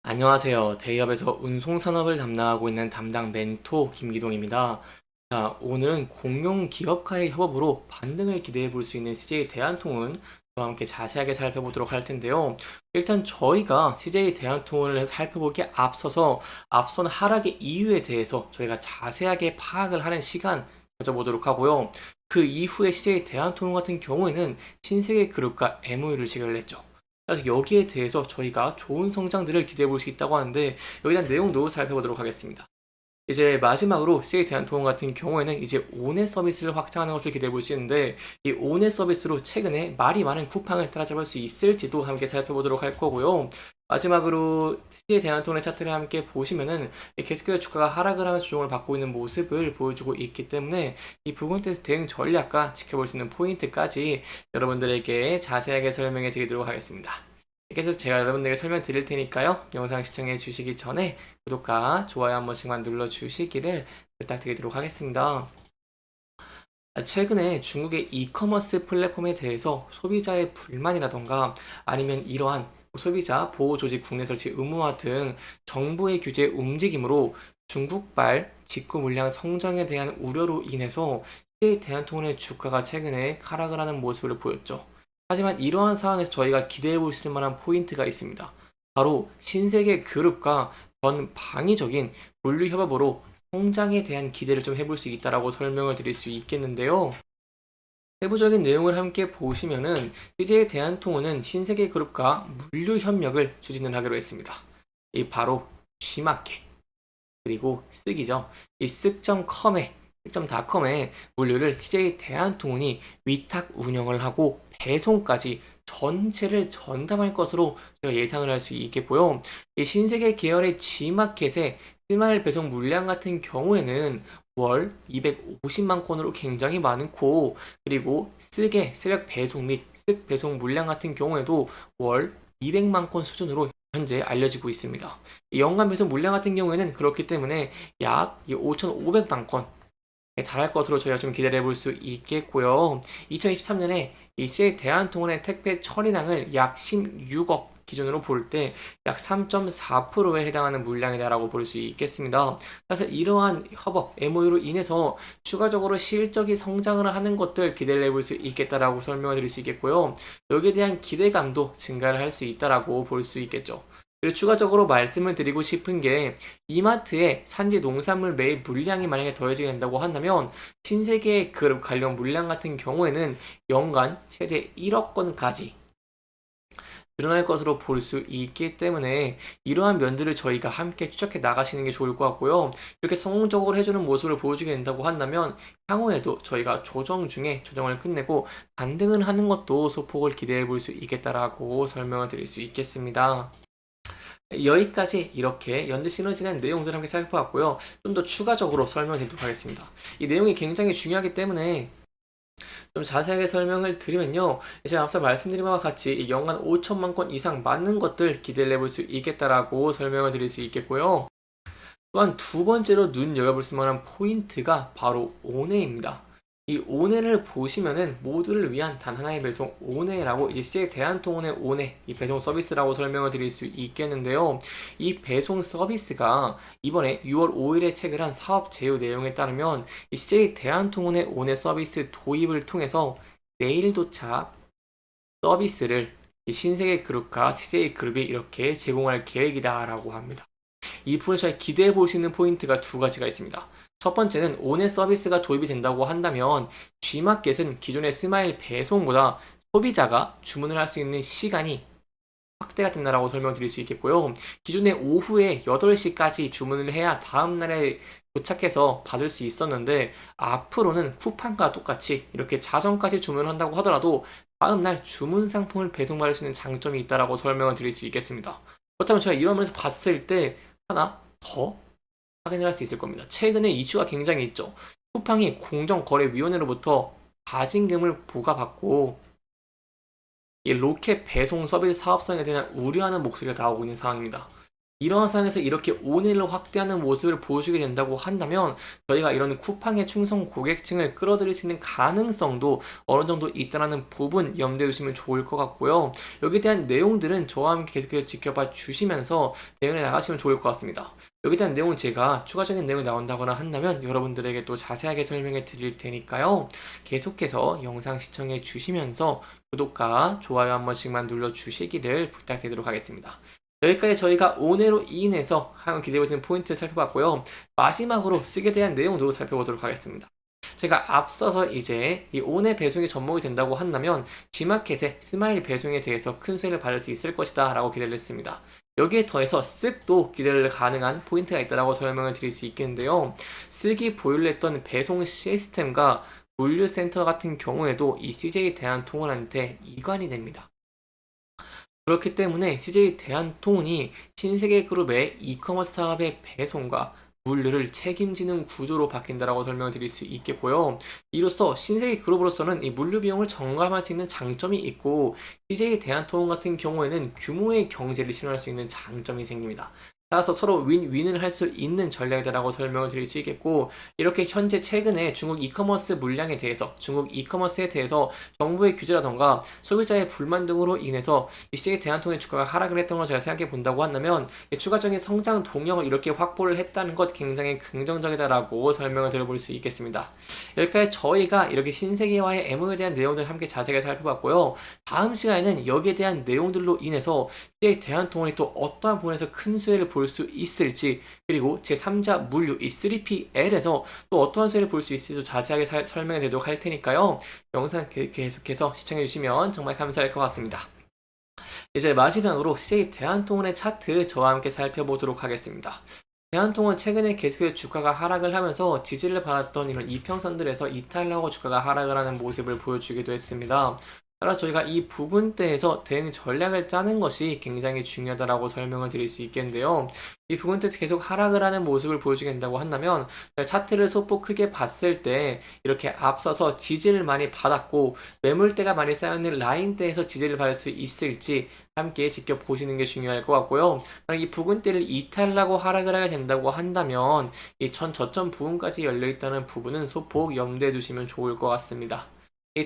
안녕하세요. 대기업에서 운송산업을 담당하고 있는 담당 멘토 김기동입니다. 자, 오늘은 공용 기업과의 협업으로 반등을 기대해 볼 수 있는 CJ 대한통운 저와 함께 자세하게 살펴보도록 할 텐데요. 일단 저희가 CJ 대한통운을 살펴보기에 앞서서 앞선 하락의 이유에 대해서 저희가 자세하게 파악을 하는 시간 가져보도록 하고요. 그 이후에 CJ 대한통운 같은 경우에는 신세계그룹과 MOU를 체결을 했죠. 그래서 여기에 대해서 저희가 좋은 성장들을 기대해 볼 수 있다고 하는데 여기에 대한 내용도 살펴보도록 하겠습니다. 이제 마지막으로 CJ 대한통운 같은 경우에는 이제 온넷 서비스를 확장하는 것을 기대해 볼 수 있는데 이 온넷 서비스로 최근에 말이 많은 쿠팡을 따라잡을 수 있을지도 함께 살펴보도록 할 거고요. 마지막으로 CJ 대한통운의 차트를 함께 보시면은 계속해서 주가가 하락을 하면서 조정을 받고 있는 모습을 보여주고 있기 때문에 이 부분에 대해서 대응 전략과 지켜볼 수 있는 포인트까지 여러분들에게 자세하게 설명해 드리도록 하겠습니다. 이렇게 해서 제가 여러분들에게 설명드릴 테니까요. 영상 시청해 주시기 전에 구독과 좋아요 한 번씩만 눌러주시기를 부탁드리도록 하겠습니다. 최근에 중국의 이커머스 플랫폼에 대해서 소비자의 불만이라던가 아니면 이러한 소비자 보호 조직 국내 설치 의무화 등 정부의 규제 움직임으로 중국발 직구 물량 성장에 대한 우려로 인해서 CJ 대한통운의 주가가 최근에 하락을 하는 모습을 보였죠. 하지만 이러한 상황에서 저희가 기대해 볼 수 있을 만한 포인트가 있습니다. 바로 신세계 그룹과 전 방위적인 분류 협업으로 성장에 대한 기대를 좀 해볼 수 있다라고 설명을 드릴 수 있겠는데요. 세부적인 내용을 함께 보시면은 CJ 대한통운은 신세계그룹과 물류 협력을 추진을 하기로 했습니다. 이 바로 G마켓 그리고 쓱이죠. 이 쓱.com에 물류를 CJ 대한통운이 위탁 운영을 하고 배송까지 전체를 전담할 것으로 저희가 예상을 할 수 있겠고요. 이 신세계 계열의 G마켓의 스마일 배송 물량 같은 경우에는 월 250만 건으로 굉장히 많고 그리고 쓱의 새벽 배송 및 쓱 배송 물량 같은 경우에도 월 200만 건 수준으로 현재 알려지고 있습니다. 연간 배송 물량 같은 경우에는 그렇기 때문에 약 5,500만 건에 달할 것으로 저희가 좀 기대해 볼 수 있겠고요. 2023년에 이 CJ 대한통운의 택배 처리량을 약 16억 기준으로 볼 때 약 3.4%에 해당하는 물량이다라고 볼 수 있겠습니다. 그래서 이러한 협업, MOU로 인해서 추가적으로 실적이 성장을 하는 것들 기대를 해볼 수 있겠다라고 설명을 드릴 수 있겠고요. 여기에 대한 기대감도 증가를 할 수 있다라고 볼 수 있겠죠. 그리고 추가적으로 말씀을 드리고 싶은 게 이마트의 산지 농산물 매입 물량이 만약에 더해지게 된다고 한다면 신세계 그룹 관련 물량 같은 경우에는 연간 최대 1억 건까지 늘어날 것으로 볼 수 있기 때문에 이러한 면들을 저희가 함께 추적해 나가시는 게 좋을 것 같고요. 이렇게 성공적으로 해주는 모습을 보여주게 된다고 한다면 향후에도 저희가 조정 중에 조정을 끝내고 반등을 하는 것도 소폭을 기대해 볼 수 있겠다라고 설명을 드릴 수 있겠습니다. 여기까지 이렇게 연대 시너지는 내용들을 함께 살펴봤고요. 좀 더 추가적으로 설명드리도록 하겠습니다. 이 내용이 굉장히 중요하기 때문에 좀 자세하게 설명을 드리면요. 제가 앞서 말씀드린 바와 같이 연간 5천만 건 이상 맞는 것들 기대를 해볼 수 있겠다라고 설명을 드릴 수 있겠고요. 또한 두 번째로 눈여겨볼 만한 포인트가 바로 온해입니다. 이 온해를 보시면은 모두를 위한 단 하나의 배송 온해라고 이제 CJ 대한통운의 온해 이 배송 서비스라고 설명을 드릴 수 있겠는데요. 이 배송 서비스가 이번에 6월 5일에 체결한 사업 제휴 내용에 따르면 이 CJ 대한통운의 온해 서비스 도입을 통해서 내일 도착 서비스를 이 신세계 그룹과 CJ 그룹이 이렇게 제공할 계획이다라고 합니다. 이 부분에서 저희 기대해 볼 수 있는 포인트가 두 가지가 있습니다. 첫 번째는 온넷 서비스가 도입이 된다고 한다면 G마켓은 기존의 스마일 배송보다 소비자가 주문을 할 수 있는 시간이 확대가 된다라고 설명드릴 수 있겠고요. 기존에 오후에 8시까지 주문을 해야 다음날에 도착해서 받을 수 있었는데 앞으로는 쿠팡과 똑같이 이렇게 자정까지 주문을 한다고 하더라도 다음날 주문 상품을 배송받을 수 있는 장점이 있다라고 설명을 드릴 수 있겠습니다. 그렇다면 제가 이런 면에서 봤을 때 하나 더 확인을 할 수 있을 겁니다. 최근에 이슈가 굉장히 있죠. 쿠팡이 공정거래위원회로부터 가징금을 부과받고 이 로켓 배송 서비스 사업성에 대한 우려하는 목소리가 나오고 있는 상황입니다. 이런 상황에서 이렇게 온을 확대하는 모습을 보여주게 된다고 한다면 저희가 이런 쿠팡의 충성 고객층을 끌어들일 수 있는 가능성도 어느 정도 있다는 부분 염두에 두시면 좋을 것 같고요. 여기에 대한 내용들은 저와 함께 계속해서 지켜봐 주시면서 대응해 나가시면 좋을 것 같습니다. 여기에 대한 내용은 제가 추가적인 내용이 나온다거나 한다면 여러분들에게 또 자세하게 설명해 드릴 테니까요. 계속해서 영상 시청해 주시면서 구독과 좋아요 한 번씩만 눌러 주시기를 부탁드리도록 하겠습니다. 여기까지 저희가 온해로 인해서 한번 기대해보시는 포인트를 살펴봤고요. 마지막으로 쓰게 대한 내용도 살펴보도록 하겠습니다. 제가 앞서서 이제 이 온의 배송이 접목이 된다고 한다면 G마켓의 스마일 배송에 대해서 큰 수혜를 받을 수 있을 것이다 라고 기대를 했습니다. 여기에 더해서 쓱도 기대를 가능한 포인트가 있다고 설명을 드릴 수 있겠는데요. 쓱이 보유를 했던 배송 시스템과 물류센터 같은 경우에도 이 CJ 대한통운한테 이관이 됩니다. 그렇기 때문에 CJ 대한통운이 신세계그룹의 이커머스 사업의 배송과 물류를 책임지는 구조로 바뀐다라고 설명을 드릴 수 있겠고요. 이로써 신세계그룹으로서는 이 물류 비용을 절감할 수 있는 장점이 있고 CJ 대한통운 같은 경우에는 규모의 경제를 실현할 수 있는 장점이 생깁니다. 따라서 서로 윈윈을 할 수 있는 전략이다라고 설명을 드릴 수 있겠고 이렇게 현재 최근에 중국 이커머스 물량에 대해서 중국 이커머스에 대해서 정부의 규제라던가 소비자의 불만 등으로 인해서 이시의 대한통운의 주가가 하락을 했던 걸 제가 생각해 본다고 한다면 추가적인 성장 동력을 이렇게 확보를 했다는 것 굉장히 긍정적이다라고 설명을 드려볼 수 있겠습니다. 여기까지 저희가 이렇게 신세계와의 MOU에 대한 내용들을 함께 자세하게 살펴봤고요. 다음 시간에는 여기에 대한 내용들로 인해서 이시의 대한통운이 또 어떠한 부분에서 큰 수혜를 볼 수 있을지 그리고 제3자 물류 이 3PL에서 또 어떠한 수혜를 볼 수 있을지 자세하게 설명해 드리도록 할 테니까요. 영상 계속해서 시청해 주시면 정말 감사할 것 같습니다. 이제 마지막으로 CJ 대한통운의 차트 저와 함께 살펴보도록 하겠습니다. 대한통운 최근에 계속해서 주가가 하락을 하면서 지지를 받았던 이런 이평선들에서 이탈하고 주가가 하락을 하는 모습을 보여주기도 했습니다. 따라서 저희가 이 부분대에서 대응 전략을 짜는 것이 굉장히 중요하다고 설명을 드릴 수 있겠는데요. 이 부분대에서 계속 하락을 하는 모습을 보여주게 된다고 한다면 차트를 소폭 크게 봤을 때 이렇게 앞서서 지지를 많이 받았고 매물대가 많이 쌓여있는 라인대에서 지지를 받을 수 있을지 함께 지켜보시는 게 중요할 것 같고요. 만약 이 부분대를 이탈하고 하락을 하게 된다고 한다면 이 전 저점 부분까지 열려있다는 부분은 소폭 염두에 두시면 좋을 것 같습니다.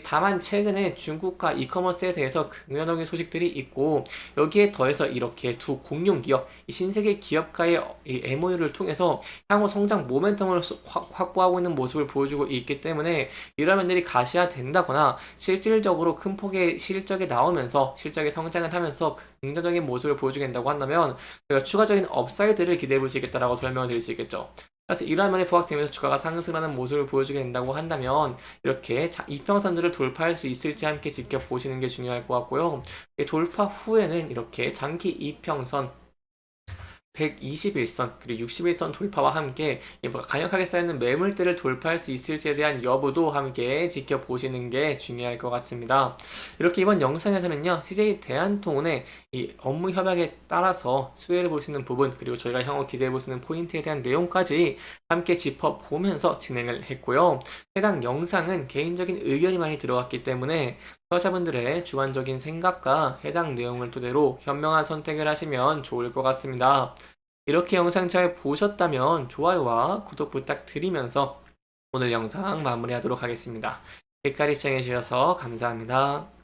다만 최근에 중국과 이커머스에 대해서 긍정적인 소식들이 있고 여기에 더해서 이렇게 두 공룡 기업, 이 신세계 기업과의 이 MOU를 통해서 향후 성장 모멘텀을 확보하고 있는 모습을 보여주고 있기 때문에 이런 면들이 가시화된다거나 실질적으로 큰 폭의 실적이 나오면서 실적의 성장을 하면서 긍정적인 모습을 보여주게 된다고 한다면 저희가 추가적인 업사이드를 기대해 볼 수 있겠다라고 설명을 드릴 수 있겠죠. 그래서 이러한 면에 부각되면서 주가가 상승하는 모습을 보여주게 된다고 한다면 이렇게 이평선들을 돌파할 수 있을지 함께 지켜보시는 게 중요할 것 같고요. 돌파 후에는 이렇게 장기 이평선 121선 그리고 61선 돌파와 함께 강력하게 쌓이는 매물대를 돌파할 수 있을지에 대한 여부도 함께 지켜보시는 게 중요할 것 같습니다. 이렇게 이번 영상에서는요 CJ 대한통운의 이 업무 협약에 따라서 수혜를 볼 수 있는 부분 그리고 저희가 향후 기대해 볼 수 있는 포인트에 대한 내용까지 함께 짚어보면서 진행을 했고요. 해당 영상은 개인적인 의견이 많이 들어갔기 때문에 투자자분들의 주관적인 생각과 해당 내용을 토대로 현명한 선택을 하시면 좋을 것 같습니다. 이렇게 영상 잘 보셨다면 좋아요와 구독 부탁드리면서 오늘 영상 마무리하도록 하겠습니다. 끝까지 시청해주셔서 감사합니다.